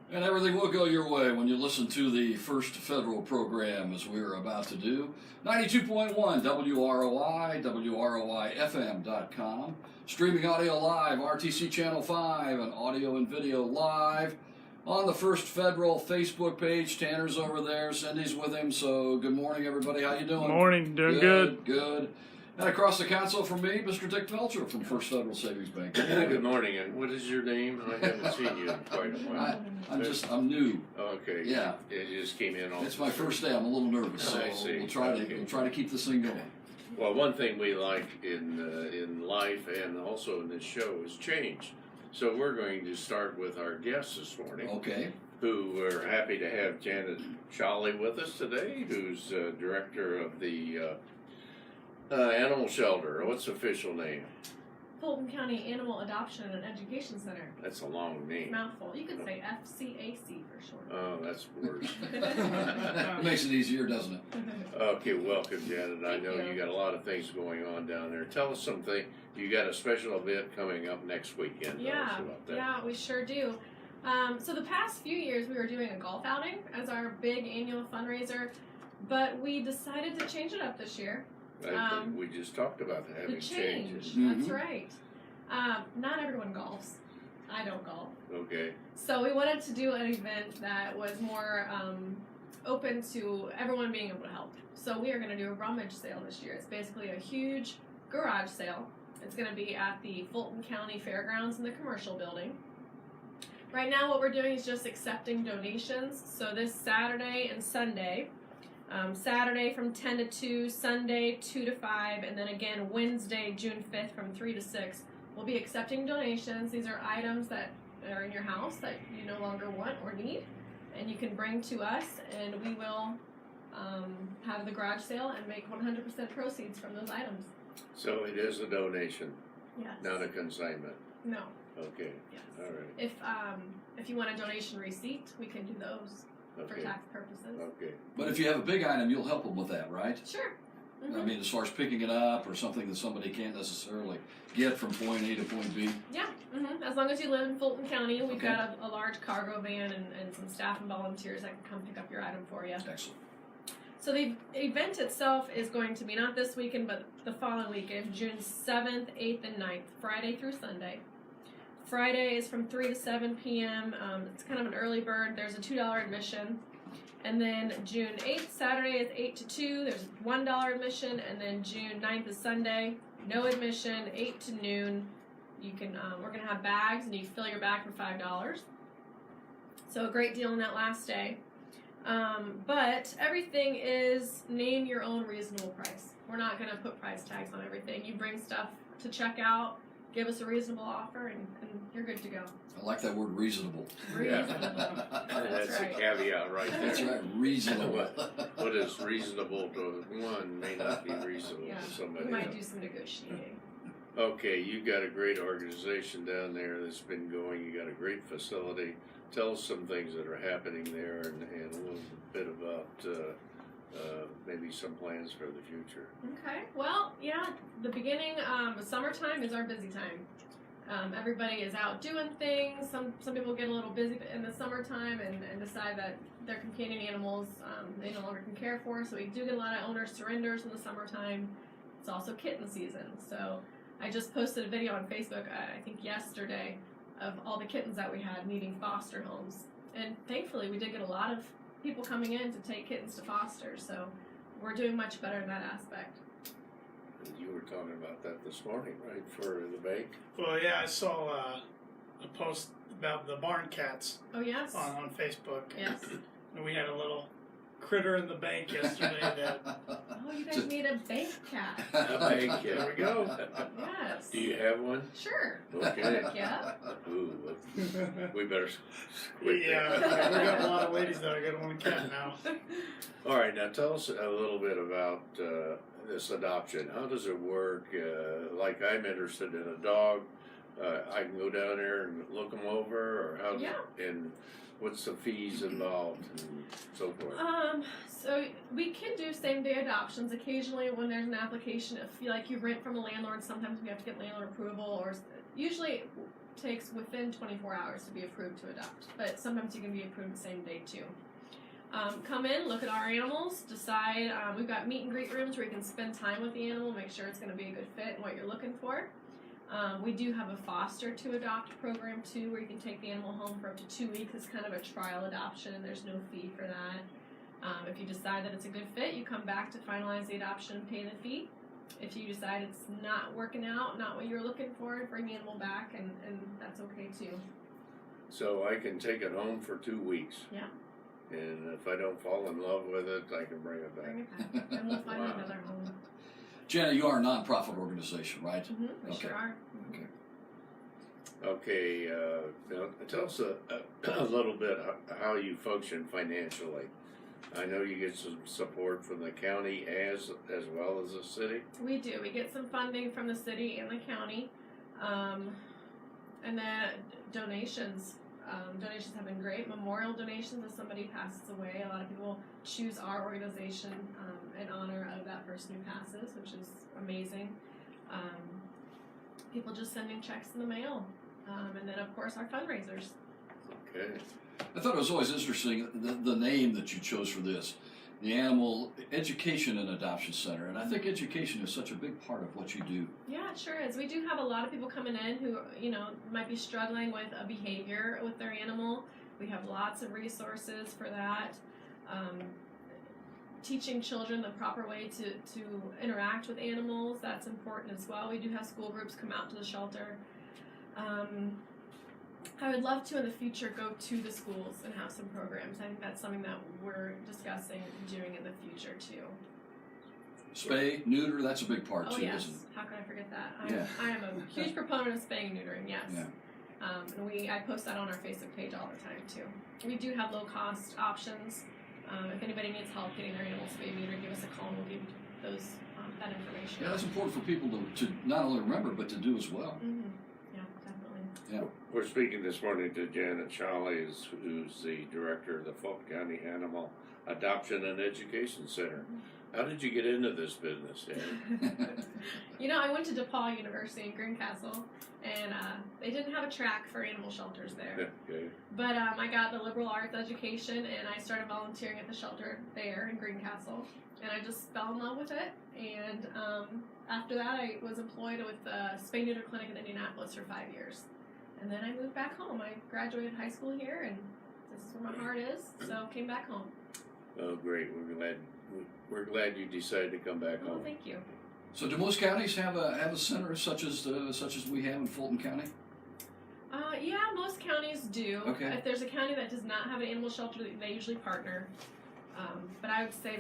And everything will go your way when you listen to the First Federal program, as we're about to do. 92.1 WROI, WROIFM.com. Streaming audio live, RTC Channel 5, and audio and video live on the First Federal Facebook page. Tanner's over there. Cindy's with him. So good morning, everybody. How you doing? Morning. Doing good. Good. And across the console from me, Mr. Dick Melcher from First Federal Savings Bank. Good morning, and what is your name? I haven't seen you in quite a while. I'm new. Okay. Yeah. You just came in. It's my first day. I'm a little nervous, so I see. we'll try to keep this thing going. Well, one thing we like in life and also in this show is change. So we're going to start with our guests this morning. Okay. Who we're happy to have Janet Showley with us today, who's director of the animal shelter. What's the official name? Fulton County Animal Adoption and Education Center. That's a long name. Mouthful. You could say FCAC for short. Oh, that's worse. It makes it easier, doesn't it? Okay, welcome, Janet. I know you got a lot of things going on down there. Tell us something. You got a special event coming up next weekend. Tell us about that. Yeah, we sure do. So the past few years we were doing a golf outing as our big annual fundraiser, but we decided to change it up this year. I think we just talked about having the change. changes. That's right. Not everyone golfs. I don't golf. Okay. So we wanted to do an event that was more open to everyone being able to help. So we are going to do a rummage sale this year. It's basically a huge garage sale. It's going to be at the Fulton County Fairgrounds in the commercial building. Right now what we're doing is just accepting donations. So this Saturday and Sunday, Saturday from 10 to 2, Sunday 2 to 5, and then again Wednesday, June 5th from 3 to 6, we'll be accepting donations. These are items that are in your house that you no longer want or need, and you can bring to us, and we will have the garage sale and make 100% proceeds from those items. So it is a donation, Yes. not a consignment. No. Okay. Yes. All right. If you want a donation receipt, we can do those for Okay. tax purposes. Okay. But if you have a big item, you'll help them with that, right? Sure. I mean, as far as picking it up or something that somebody can't necessarily get from point A to point B. Yeah, as long as you live in Fulton County, we've Okay. got a large cargo van and some staff and volunteers that can come pick up your item for you. Excellent. So the event itself is going to be not this weekend, but the following weekend, June 7th, 8th, and 9th, Friday through Sunday. Friday is from 3 to 7 p.m. It's kind of an early bird. There's a $2 admission. And then June 8th, Saturday is 8 to 2. There's $1 admission. And then June 9th is Sunday, no admission, 8 to noon. You can we're going to have bags, and you fill your bag for $5. So a great deal on that last day. But everything is name your own reasonable price. We're not going to put price tags on everything. You bring stuff to check out, give us a reasonable offer, and you're good to go. I like that word, reasonable. Reasonable. That's right. a caveat right there. That's right, reasonable. What is reasonable to one may not be reasonable Yeah, to somebody we might else. do some negotiating. Okay, you've got a great organization down there that's been going. You got a great facility. Tell us some things that are happening there, and a little bit about maybe some plans for the future. Okay. Well, yeah, the beginning, summertime is our busy time. Everybody is out doing things. Some people get a little busy in the summertime and decide that their companion animals they no longer can care for. So we do get a lot of owner surrenders in the summertime. It's also kitten season. So I just posted a video on Facebook, I think yesterday, of all the kittens that we had needing foster homes. And thankfully we did get a lot of people coming in to take kittens to foster. So we're doing much better in that aspect. You were talking about that this morning, right, for the bank? Well, yeah, I saw a post about the barn cats Oh, yes. on Facebook. Yes. And we had a little critter in the bank yesterday that... Oh, you guys need a bank cat. A bank cat. There we go. Yes. Do you have one? Sure. Okay. Yeah. Ooh, we better quit Yeah, we got a lot of ladies that are going to want a cat now. All right, now tell us a little bit about this adoption. How does it work? Like, I'm interested in a dog. I can go down there and look them over, or how? Yeah. And what's the fees involved and so forth? So we can do same-day adoptions occasionally when there's an application. If you like you rent from a landlord, sometimes we have to get landlord approval, or usually it takes within 24 hours to be approved to adopt. But sometimes you can be approved the same day too. Come in, look at our animals, decide. We've got meet and greet rooms where you can spend time with the animal, make sure it's going to be a good fit and what you're looking for. We do have a foster to adopt program too, where you can take the animal home for up to 2 weeks. It's kind of a trial adoption, and there's no fee for that. If you decide that it's a good fit, you come back to finalize the adoption and pay the fee. If you decide it's not working out, not what you're looking for, bring the animal back, and that's okay too. So I can take it home for 2 weeks. Yeah. And if I don't fall in love with it, I can bring it back. Bring it back, and we'll find Wow. another home. Janet, you are a nonprofit organization, right? We Okay. sure are. Okay. Okay, now tell us a little bit how you function financially. I know you get some support from the county as well as the city. We do. We get some funding from the city and the county, and then donations. Donations have been great. Memorial donations if somebody passes away. A lot of people choose our organization in honor of that person who passes, which is amazing. People just sending checks in the mail, and then of course our fundraisers. Okay. I thought it was always interesting the name that you chose for this, the Animal Education and Adoption Center, and I think education is such a big part of what you do. Yeah, it sure is. We do have a lot of people coming in who, might be struggling with a behavior with their animal. We have lots of resources for that. Teaching children the proper way to interact with animals, that's important as well. We do have school groups come out to the shelter. I would love to in the future go to the schools and have some programs. I think that's something that we're discussing doing in the future too. Spay, neuter, that's a big part Oh too, yes, isn't it? how could I forget that? Yeah. I am a huge proponent of spaying and neutering, yes. Yeah. And I post that on our Facebook page all the time too. We do have low cost options. If anybody needs help getting their animals spayed and neutered, give us a call and we'll give you that information. Yeah, that's important for people to not only remember but to do as well. Mm-hmm. Yeah, definitely. Yeah. We're speaking this morning to Janet Showley, who's the director of the Fulton County Animal Adoption and Education Center. How did you get into this business, Janet? I went to DePaul University in Greencastle, and they didn't have a track for animal shelters there. Okay. But I got the liberal arts education, and I started volunteering at the shelter there in Greencastle, and I just fell in love with it. And after that, I was employed with the Spay Neuter Clinic in Indianapolis for 5 years. And then I moved back home. I graduated high school here, and this is where my heart is, so came back home. Oh, great. We're glad you decided to come back Oh, home. thank you. So do most counties have a center such as we have in Fulton County? Yeah, most counties do. Okay. If there's a county that does not have an animal shelter, they usually partner. But I would say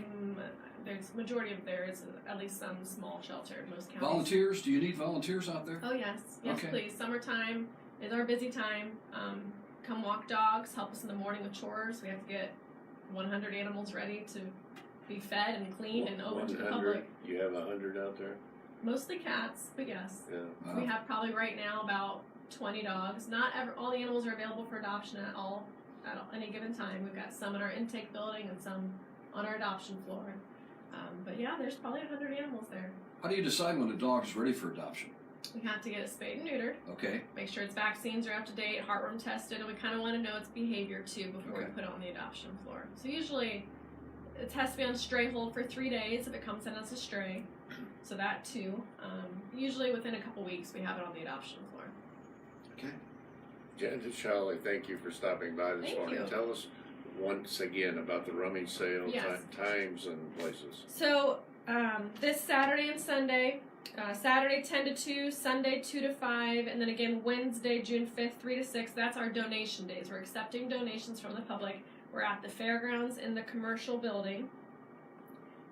there's majority of there is at least some small shelter in most counties. Volunteers? Do you need volunteers out there? Oh yes, Okay. please. Summertime is our busy time. Come walk dogs. Help us in the morning with chores. We have to get 100 animals ready to be fed and cleaned and open to the 100? public. You have 100 out there? Mostly cats, but yes. Yeah. We have probably right now about 20 dogs. Not all the animals are available for adoption at any given time. We've got some in our intake building and some on our adoption floor. But yeah, there's probably 100 animals there. How do you decide when a dog is ready for adoption? We have to get it spayed and neutered. Okay. Make sure its vaccines are up to date, heartworm tested, and we kind of want to know its behavior too before we Okay. put it on the adoption floor. So usually it has to be on stray hold for 3 days if it comes in as a stray. So that too. Usually within a couple weeks we have it on the adoption floor. Okay. Janet Showley, thank you for stopping by this Thank morning. you. Tell us once again about the rummage sale Yes. times and places. So this Saturday and Sunday, Saturday 10 to 2, Sunday 2 to 5, and then again Wednesday, June 5th, 3 to 6. That's our donation days. We're accepting donations from the public. We're at the fairgrounds in the commercial building.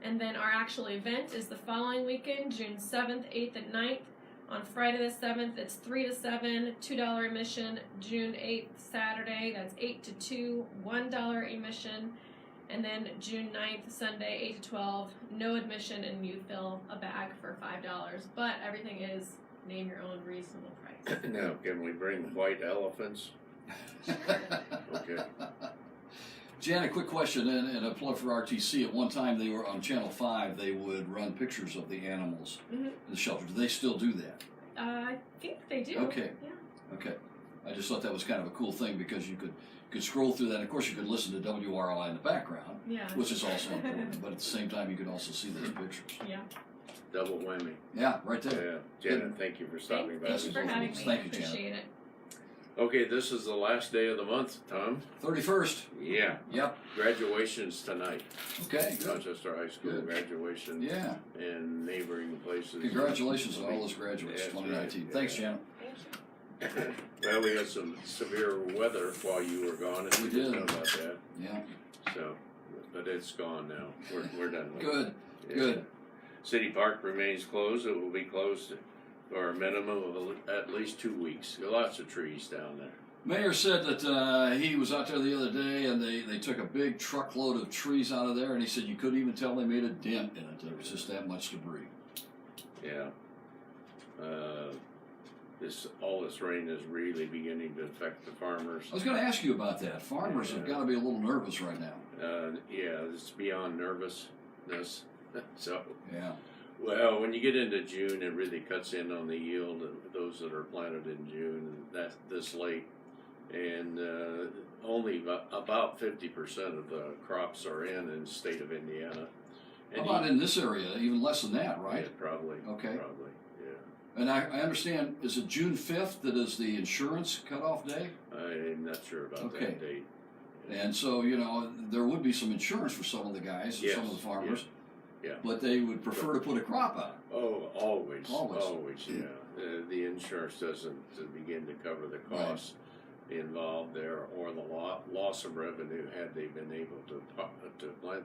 And then our actual event is the following weekend, June 7th, 8th, and 9th. On Friday the 7th, it's 3 to 7, $2 admission. June 8th, Saturday, that's 8 to 2, $1 admission. And then June 9th, Sunday, 8 to 12, no admission, and you fill a bag for $5. But everything is name your own reasonable price. Now, can we bring white elephants? Okay. Janet, quick question and a plug for RTC. At one time, they were on Channel 5. They would run pictures of the animals in the shelter. Do they still do that? I think they do. Okay. Yeah. Okay. I just thought that was kind of a cool thing because you could scroll through that. Of course, you could listen to WRLI in the background, Yeah. which is also important. But at the same time, you could also see those pictures. Yeah. Double whammy. Yeah, right there. Yeah. Janet, thank you for stopping by. Thank you for having me. Thank you, Janet. Appreciate it. Okay, this is the last day of the month, Tom. 31st. Yeah. Yep. Graduations tonight. Okay. Good. Rochester High School Good. graduation. Yeah. And neighboring places. Congratulations on all those graduates, That's 2019. right, Thanks, yeah. Janet. Thank you. Well, we had some severe weather while you were gone, and We we didn't did. know about that. Yeah. So, but it's gone now. We're done with Good. it. Yeah. Good. City Park remains closed. It will be closed for a minimum of at least 2 weeks. Lots of trees down there. Mayor said that he was out there the other day and they took a big truckload of trees out of there, and he said you couldn't even tell they made a dent in it. There was just that much debris. Yeah. All this rain is really beginning to affect the farmers. I was going to ask you about that. Farmers have got to be a little nervous right now. Yeah, it's beyond nervousness. So, Yeah. well, when you get into June, it really cuts in on the yield of those that are planted in June, and that's this late. And only about 50% of the crops are in the state of Indiana. How about in this area? Even less than that, right? Yeah, probably. Okay. Probably, yeah. And I understand, is it June 5th that is the insurance cutoff day? I'm not sure about Okay. that date. And so, there would be some insurance for some of the guys, and some of the farmers. Yeah. But they would prefer to put a crop out. Oh, always. Always. Yeah. The insurance doesn't begin to cover the costs involved there or the loss of revenue had they been able to plant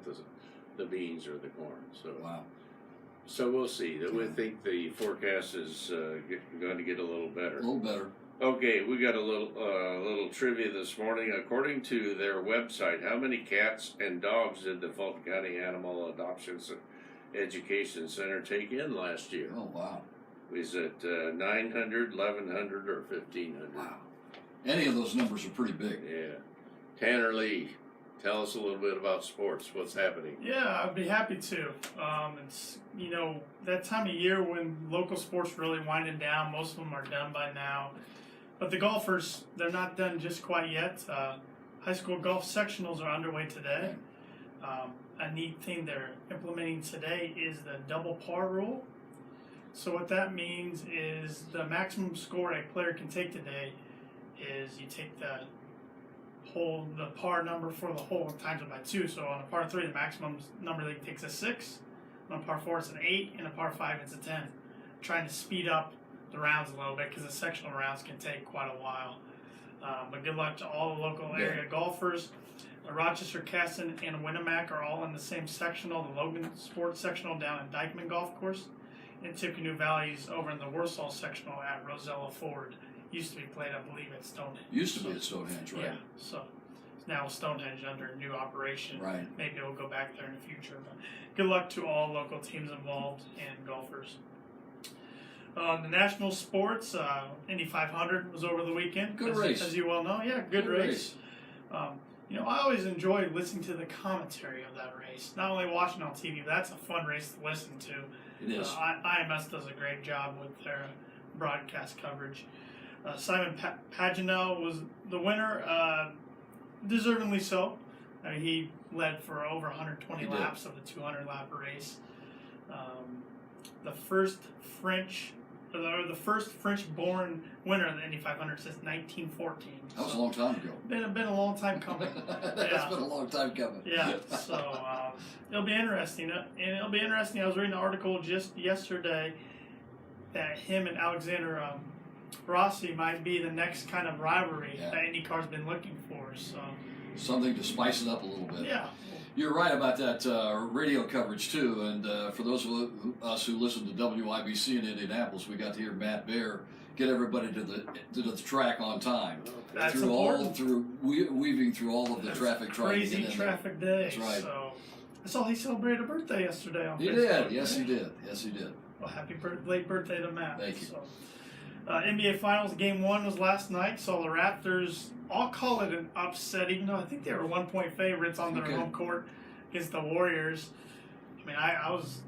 the beans or the corn. So, Wow. so we'll see. We think the forecast is going to get a little better. A little better. Okay, we got a little trivia this morning. According to their website, how many cats and dogs did the Fulton County Animal Adoption Education Center take in last year? Oh, wow. Was it 900, 1,100, or 1,500? Wow. Any of those numbers are pretty big. Yeah. Tanner Lee, tell us a little bit about sports. What's happening? Yeah, I'd be happy to. It's that time of year when local sports really winding down. Most of them are done by now, but the golfers, they're not done just quite yet. High school golf sectionals are underway today. A neat thing they're implementing today is the double par rule. So what that means is the maximum score a player can take today is you take the par number for the hole and times it by 2. So on a par 3, the maximum number they take is a 6. On a par 4, it's an 8, and a par 5, it's a 10. Trying to speed up the rounds a little bit because the sectional rounds can take quite a while. But good luck to all the local area golfers. Rochester, Casson, and Winnemac are all in the same sectional, the Logan Sports sectional down in Dykeman Golf Course, and Tippecanoe Valley's over in the Warsaw sectional at Rosella Ford. Used to be played, I believe, at Stonehenge. Used to be at Stonehenge, right? Yeah, so it's now Stonehenge under new operation. Right. Maybe it'll go back there in the future. But good luck to all local teams involved and golfers. The national sports, Indy 500 was over the weekend. Good race. As you well know. Yeah, good race. I always enjoy listening to the commentary of that race. Not only watching on TV, but that's a fun race to listen to. It is. IMS does a great job with their broadcast coverage. Simon Pagenaud was the winner, deservingly so. He led for over 120 laps of the 200-lap race. The first French-born winner of the Indy 500 since 1914. That was a long time ago. Been a long time coming. That's been a long time coming. Yeah, so it'll be interesting. I was reading an article just yesterday that him and Alexander Rossi might be the next kind of rivalry that IndyCar's been looking for. So something to spice it up a little bit. Yeah. You're right about that radio coverage too, and for those of us who listen to WIBC in Indianapolis, we got to hear Matt Baer get everybody to the track on time. That's important. Weaving through all of the traffic. Crazy traffic day. That's right. So I saw he celebrated a birthday yesterday on Facebook. He did. Yes, he did. Yes, he did. Well, happy late birthday to Matt. Thank you. So, NBA Finals Game 1 was last night. Saw the Raptors. I'll call it an upset, even though I think they were 1-point favorites on their home court against the Warriors. I mean, I was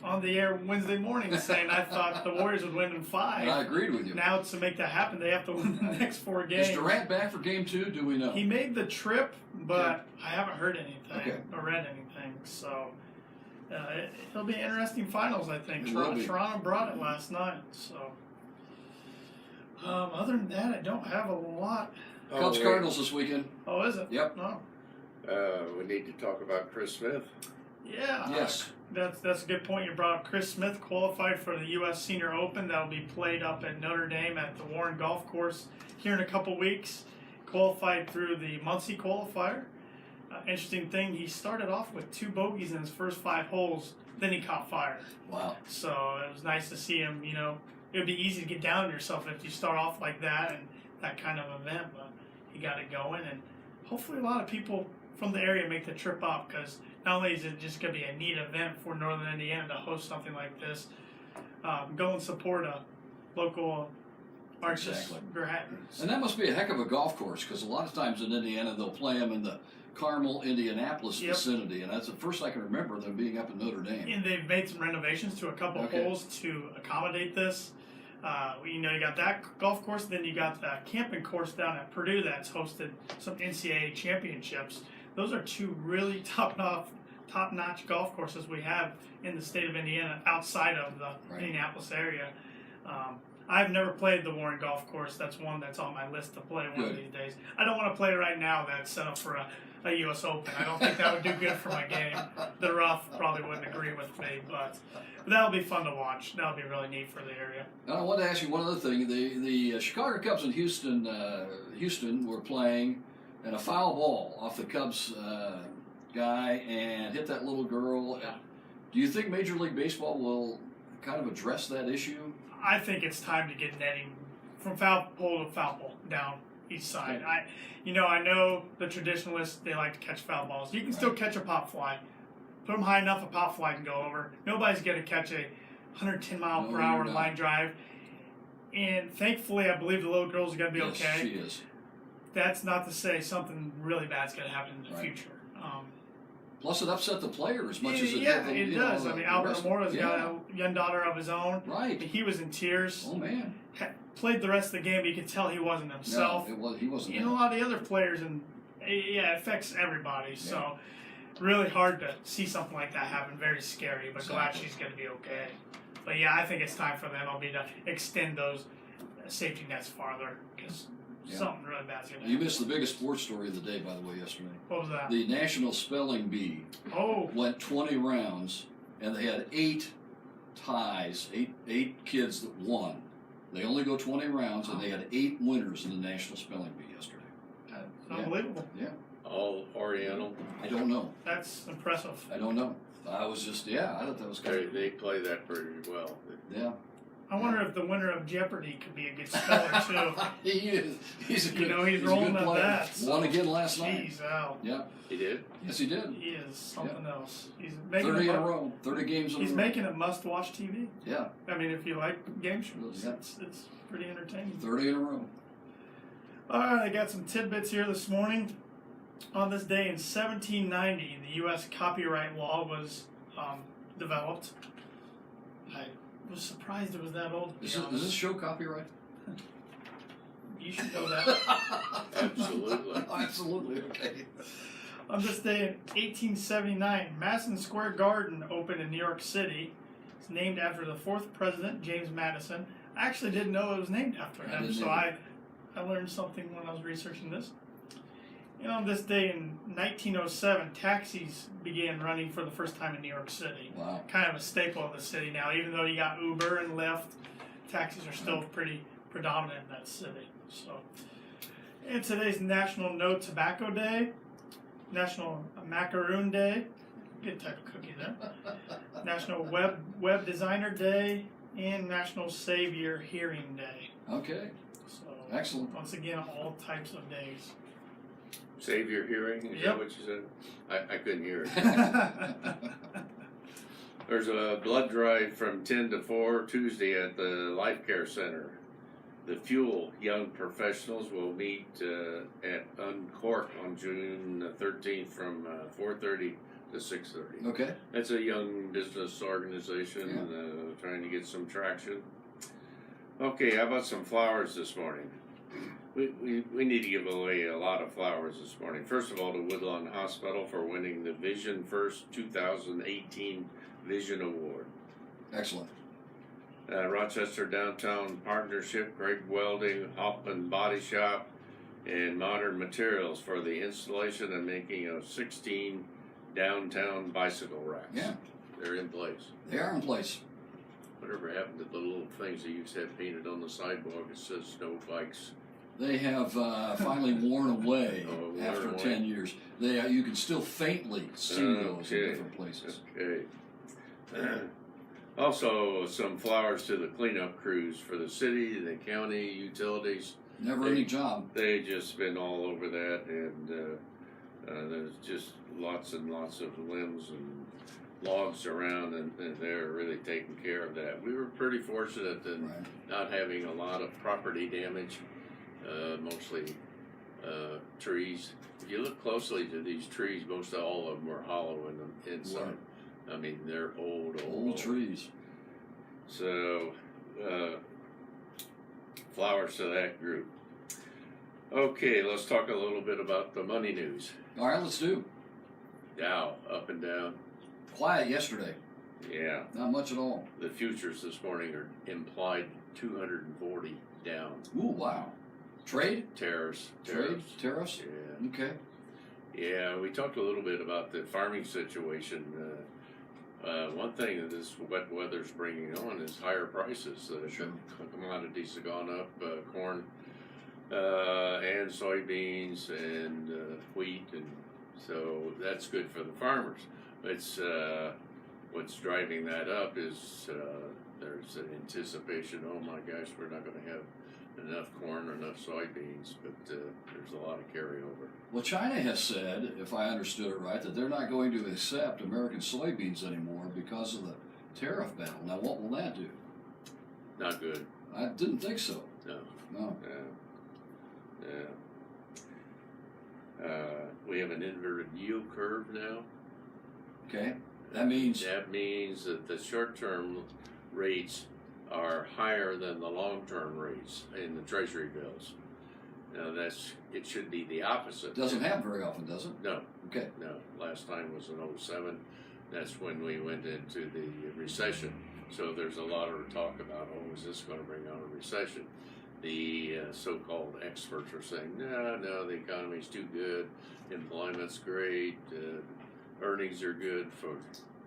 on the air Wednesday morning saying I thought the Warriors would win in 5. And I agreed with you. Now, to make that happen, they have to win the next 4 games. Is Durant back for Game 2? Do we know? He made the trip, but I haven't heard anything or read anything. So it'll be an interesting finals, I think. Toronto brought it last night. So other than that, I don't have a lot. Cubs Cardinals this weekend. Oh, is it? Yep. No. We need to talk about Chris Smith. Yeah. Yes. That's a good point you brought up. Chris Smith qualified for the U.S. Senior Open. That will be played up at Notre Dame at the Warren Golf Course here in a couple weeks. Qualified through the Muncie qualifier. Interesting thing, he started off with 2 bogeys in his first 5 holes. Then he caught fire. Wow. So it was nice to see him. You know, it would be easy to get down on yourself if you start off like that and that kind of event. But he got it going, and hopefully a lot of people from the area make the trip up, because not only is it just going to be a neat event for Northern Indiana to host something like this, go and support a local artist. And that must be a heck of a golf course, because a lot of times in Indiana they'll play them in the Carmel, Indianapolis vicinity, and that's the first I can remember them being up in Notre Dame. And they've made some renovations to a couple of holes to accommodate this. You know, you got that golf course, then you got the camping course down at Purdue that's hosted some NCAA championships. Those are 2 really top-notch golf courses we have in the state of Indiana outside of the Indianapolis area. I've never played the Warren Golf Course. That's one that's on my list to play one of these days. I don't want to play right now that's set up for a U.S. Open. I don't think that would do good for my game. The rough probably wouldn't agree with me, but that'll be fun to watch. That'll be really neat for the area. Now, I want to ask you one other thing. The Chicago Cubs in Houston were playing, and a foul ball off the Cubs guy and hit that little girl. Yeah. Do you think Major League Baseball will kind of address that issue? I think it's time to get netting from foul pole to foul pole down each side. Okay. I know the traditionalists, they like to catch foul balls. You can still catch a pop fly. Put them high enough, a pop fly can go over. Nobody's going to catch a 110 mile per hour line drive. And thankfully, I believe the little girl's going to be okay. She is. That's not to say something really bad's going to happen in the future. Plus, it upset the player as much as it did. it does. I mean, Albert Mora's got a young daughter of his own. Right. He was in tears. Oh, man. Played the rest of the game, but you could tell he wasn't himself. No, he wasn't. You know, a lot of the other players, and it affects everybody. Yeah. So, really hard to see something like that happen. Very scary, but glad she's going to be okay. But yeah, I think it's time for the MLB to extend those safety nets farther, because something really bad's going to happen. You missed the biggest sports story of the day, by the way, yesterday. What was that? The National Spelling Bee went 20 rounds, and they had 8 ties, eight kids that won. They only go 20 rounds, and they had 8 winners in the National Spelling Bee yesterday. Unbelievable. Yeah. All Oriental? I don't know. That's impressive. I don't know. I was just, I thought that was kind of... They play that pretty well. Yeah. I wonder if the winner of Jeopardy could be a good speller, too. He is. He's a good he's rolling at that. So. Won again last night. Jeez, Al. Yeah. He did? Yes, he did. He is something else. He's making 30 in a row. 30 games in a row. He's making it must-watch TV. Yeah. I mean, if you like game shows, yeah. it's pretty entertaining. 30 in a row. All right, I got some tidbits here this morning. On this day in 1790, the U.S. copyright law was developed. I was surprised it was that old. Does this show copyright? You should know that. Absolutely. Absolutely, okay. On this day in 1879, Madison Square Garden opened in New York City. It's named after the 4th president, James Madison. I actually didn't know it was named after him, so I learned something when I was researching this. And on this day in 1907, taxis began running for the first time in New York City. Wow. Kind of a staple of the city now. Even though you got Uber and Lyft, taxis are still pretty predominant in that city. So, and today's National No Tobacco Day, National Macaroon Day, good type of cookie there, National Web Designer Day, and National Save Your Hearing Day. Okay. So, excellent. Once again, all types of days. Save your hearing? Is that what you said? I couldn't hear it. There's a blood drive from 10 to 4 Tuesday at the Life Care Center. the Fuel Young Professionals will meet at Uncork on June 13th from 4:30 to 6:30. Okay. It's a young business organization trying to get some traction. Okay, how about some flowers this morning? We need to give away a lot of flowers this morning. First of all, to Woodlawn Hospital for winning the Vision First 2018 Vision Award. Excellent. Rochester Downtown Partnership, Greg Welding, Hoffman Body Shop, and Modern Materials for the installation and making of 16 downtown bicycle racks. Yeah. They're in place. They are in place. Whatever happened to the little things that you used to have painted on the sidewalk? It says no bikes. They have finally worn away worn after away. 10 years. You can still faintly see those in different places. Okay. Also, some flowers to the cleanup crews for the city, the county, utilities. Never any job. They just been all over that, and there's just lots and lots of limbs and logs around, and they're really taking care of that. We were pretty fortunate in not having a lot of property damage, mostly trees. If you look closely to these trees, most all of them are hollow in the inside. Right. I mean, they're old trees. So, flowers to that group. Okay, let's talk a little bit about the money news. All right, let's do. Dow, up and down. Quiet yesterday. Yeah. Not much at all. The futures this morning are implied 240 down. Ooh, wow. Trade? Tariffs. Tariffs? Yeah. Okay. Yeah, we talked a little bit about the farming situation. One thing that this wet weather's bringing on is higher prices. Sure. Commodities have gone up, corn and soybeans and wheat, and so that's good for the farmers. It's what's driving that up is there's an anticipation. Oh my gosh, we're not going to have enough corn or enough soybeans, but there's a lot of carryover. Well, China has said, if I understood it right, that they're not going to accept American soybeans anymore because of the tariff battle. Now, what will that do? Not good. I didn't think so. No. We have an inverted yield curve now. Okay. That means that the short-term rates are higher than the long-term rates in the Treasury bills. Now it should be the opposite. Doesn't happen very often, does it? No. Okay. No. Last time was in 07. That's when we went into the recession. So there's a lot of talk about, is this going to bring on a recession? The so-called experts are saying, no, the economy's too good, employment's great, earnings are good for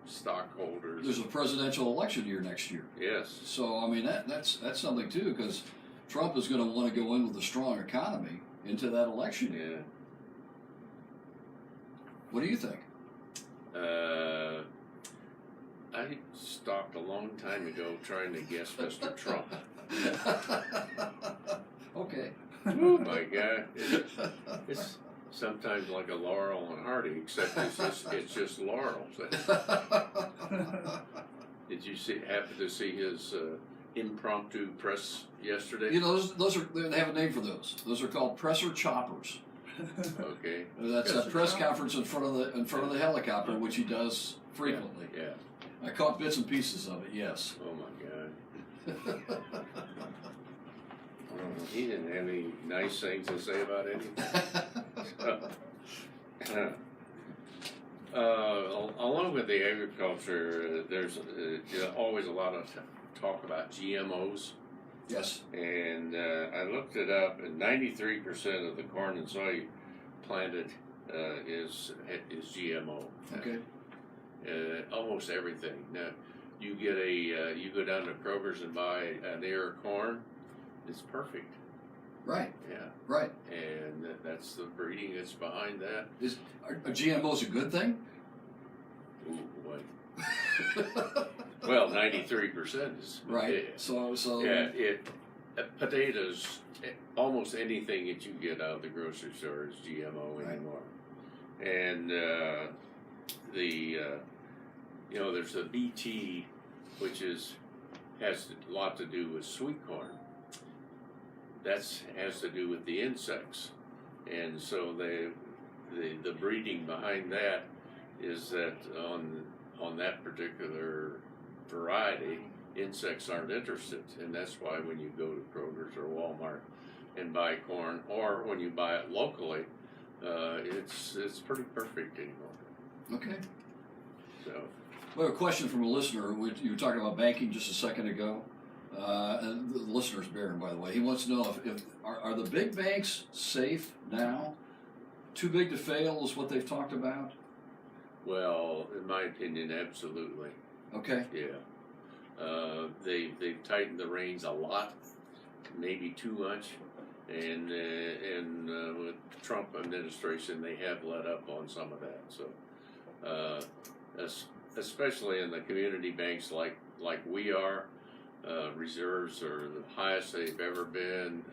stockholders. There's a presidential election year next year. Yes. So, I mean, that's something, too, because Trump is going to want to go in with a strong economy into that election year. Yeah. What do you think? I stopped a long time ago trying to guess Mr. Trump. Okay. Oh my God. It's sometimes like a Laurel and Hardy, except it's just Laurel. Did you happen to see his impromptu press yesterday? You know, those are, they have a name for those. Those are called presser choppers. Okay. That's a press conference in front of the helicopter, which he does frequently. Yeah. I caught bits and pieces of it. Yes. Oh my God. He didn't have any nice things to say about anything. Along with the agriculture, there's always a lot of talk about GMOs. Yes. And I looked it up, and 93% of the corn and soy planted is GMO. Okay. Almost everything. Now, you get you go down to Kroger's and buy an ear of corn. It's perfect. Right. Yeah. Right. And that's the breeding that's behind that. Are GMOs a good thing? Ooh, boy. Well, 93% is right. Yeah. So yeah. Potatoes. Almost anything that you get out of the grocery store is GMO anymore. And there's the BT, which has a lot to do with sweet corn. that's has to do with the insects, and so the breeding behind that is that on that particular variety, insects aren't interested, and that's why when you go to Kroger's or Walmart and buy corn, or when you buy it locally, it's pretty perfect anymore. Okay. So. Well, a question from a listener. You were talking about banking just a second ago. And the listener's Baron, by the way. He wants to know if are the big banks safe now? Too big to fail is what they've talked about? Well, in my opinion, absolutely. Okay. Yeah. They've tightened the reins a lot, maybe too much, and with the Trump administration, they have let up on some of that. So, especially in the community banks like we are, reserves are the highest they've ever been.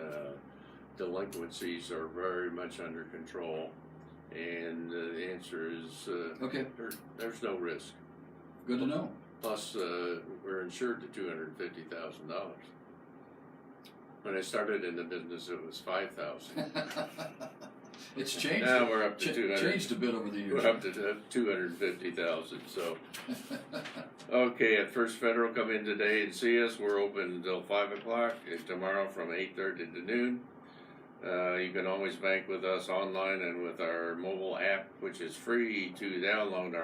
Delinquencies are very much under control, and the answer is Okay. There's no risk. Good to know. Plus, we're insured to $250,000. When I started in the business, it was $5,000. It's changed. Now we're up to 200. Changed a bit over the years. We're up to 250,000. So, okay, at First Federal, come in today and see us. We're open until 5 o'clock. Tomorrow from 8:30 to noon. You can always bank with us online and with our mobile app, which is free to download.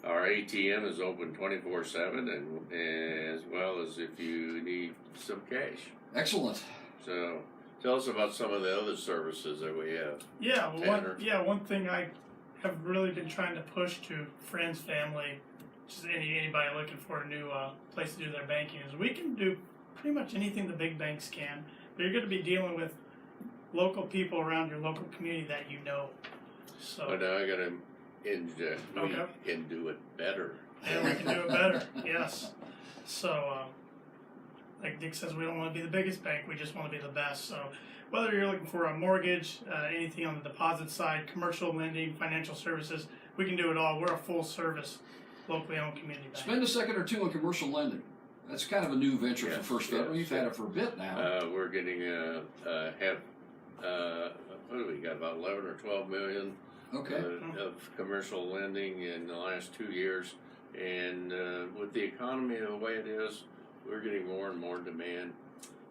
Our ATM is open 24/7, and as well as if you need some cash. Excellent. So, tell us about some of the other services that we have. Yeah, Tanner. one thing I have really been trying to push to friends, family, just anybody looking for a new place to do their banking is we can do pretty much anything the big banks can. But you're going to be dealing with local people around your local community that you know. So. But now I got to interject. Okay. We can do it better. And we can do it better. Yes. So, like Dick says, we don't want to be the biggest bank. We just want to be the best. So, whether you're looking for a mortgage, anything on the deposit side, commercial lending, financial services, we can do it all. We're a full service, locally owned community bank. Spend a second or two on commercial lending. That's kind of a new venture for First Federal. You've had it for a bit now. We're getting what do we got, about 11 or 12 million Okay. of commercial lending in the last 2 years, and with the economy the way it is, we're getting more and more demand,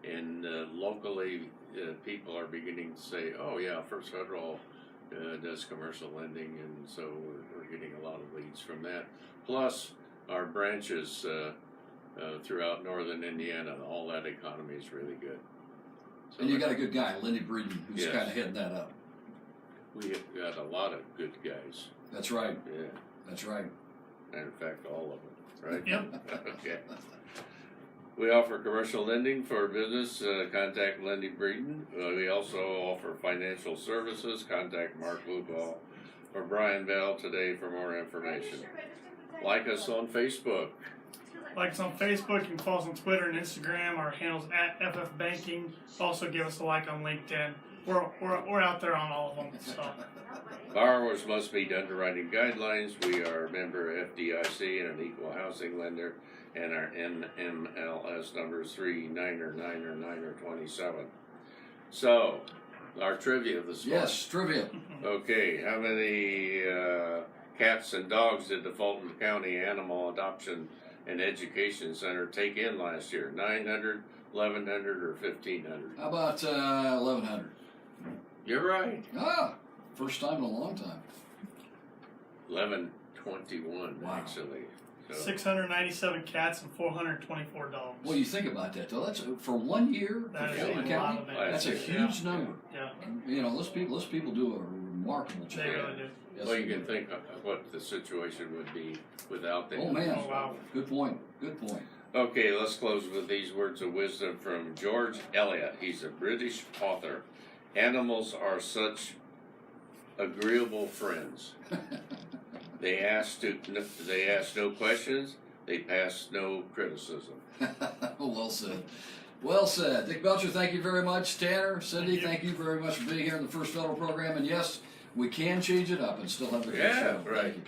and locally people are beginning to say, oh yeah, First Federal does commercial lending, and so we're getting a lot of leads from that. Plus our branches throughout northern Indiana, all that economy is really good. So And you got a good guy, Lenny Breeden, who's Yes. kind of heading that up. we have got a lot of good guys. That's right. Yeah, That's right. matter of fact, all of them, right? Yep. Okay. We offer commercial lending for business. Contact Lenny Breeden. We also offer financial services. Contact Mark Luball or Brian Bell today for more information. Like us on Facebook. Like us on Facebook, you can follow us on Twitter and Instagram. Our handle's at FF Banking. Also, give us a like on LinkedIn. We're out there on all of them. So. Borrowers must meet underwriting guidelines. We are a member of FDIC and an equal housing lender, and our NMLS number is 399929. So, our trivia this morning. Yes, trivia. Okay, how many cats and dogs did the Fulton County Animal Adoption and Education Center take in last year? 900, 1,100, or 1,500? How about 1,100? You're right. Ah, first time in a long time. 1121, Wow. actually. So, 697 cats and 424 dogs. Well, you think about that though. That's for 1 year That for is Fulton a lot County. of That's a babies. huge Yeah. number. Yeah, You know, those people do a remarkable job. they really do. Yes, well, they you can do. think of what the situation would be without them. Oh man, Oh, wow. good point. Good point. Okay, let's close with these words of wisdom from George Eliot. He's a British author. Animals are such agreeable friends. They ask no questions. They pass no criticism. Well said. Well said. Dick Belcher, thank you very much. Tanner, Cindy, thank you very much for being here in the First Federal program. And yes, we can change it up and still have a good Yeah, show. right. Thank you.